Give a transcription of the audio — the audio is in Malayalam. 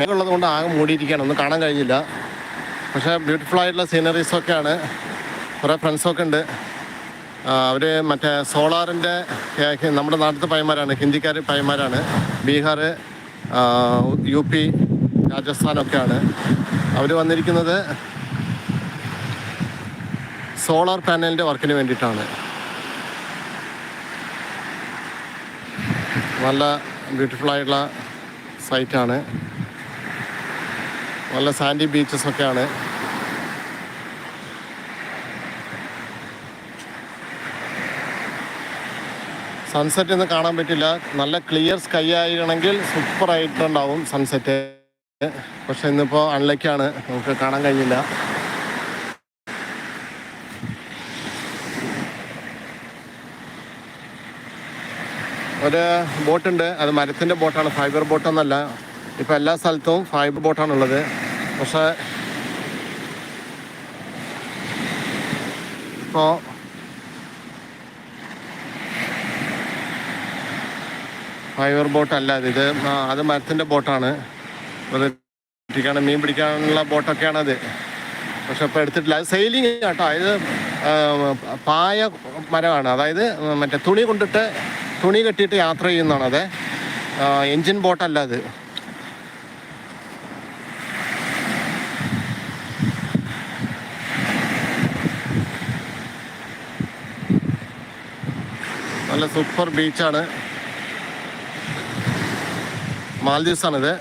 മേഘമുള്ളത് കൊണ്ട് ആകെ മൂടിയിരിക്കുകയാണ്, ഒന്നും കാണാൻ കഴിഞ്ഞില്ല. പക്ഷേ ബ്യൂട്ടിഫുൾ ആയിട്ടുള്ള സീനറീസൊക്കെയാണ്. കുറേ ഫ്രണ്ട്സൊക്കെ ഉണ്ട്. അവർ മറ്റേ സോളാറിൻ്റെ നമ്മുടെ നാട്ടിലത്തെ പയ്യന്മാരാണ്, ഹിന്ദിക്കാർ പയ്യന്മാരാണ്. ബീഹാർ, UP, രാജസ്ഥാനൊക്കെയാണ്. അവർ വന്നിരിക്കുന്നത് സോളാർ പാനലിൻ്റെ വർക്കിന് വേണ്ടിയിട്ടാണ്. നല്ല ബ്യൂട്ടിഫുൾ ആയിട്ടുള്ള സൈറ്റാണ്. നല്ല സാൻഡി ബീച്ചസൊക്കെയാണ്. സൺസെറ്റ് ഒന്നും കാണാൻ പറ്റില്ല. നല്ല ക്ലിയർ സ്കൈ ആയിരുന്നെങ്കിൽ സൂപ്പറായിട്ടുണ്ടാവും സൺസെറ്റ്. പക്ഷെ ഇന്നിപ്പോൾ അൺലക്കിയാണ്, നമുക്ക് കാണാൻ കഴിഞ്ഞില്ല. ഒരു ബോട്ടുണ്ട്, അത് മരത്തിൻ്റെ ബോട്ടാണ്, ഫൈബർ ബോട്ടൊന്നുമല്ല. ഇപ്പോൾ എല്ലാ സ്ഥലത്തും ഫൈബർ ബോട്ടാണുള്ളത്. പക്ഷേ ഇപ്പോൾ ഫൈബർ ബോട്ടല്ല ഇത്, അത് മരത്തിൻ്റെ ബോട്ടാണ്. അത് മീൻ പിടിക്കാനുള്ള ബോട്ടൊക്കെയാണത്. പക്ഷെ ഇപ്പോൾ എടുത്തിട്ടില്ല. അത് സെയിലിങ് കേട്ടോ. ഇത് പായ മരമാണ്, അതായത് മറ്റേ തുണി കൊണ്ടിട്ട് തുണി കെട്ടിയിട്ട് യാത്ര ചെയ്യുന്നതാണ്. അതെ, എൻജിൻ ബോട്ടല്ല അത്. നല്ല സൂപ്പർ ബീച്ചാണ്. മാൽദീവ്സാണിത്.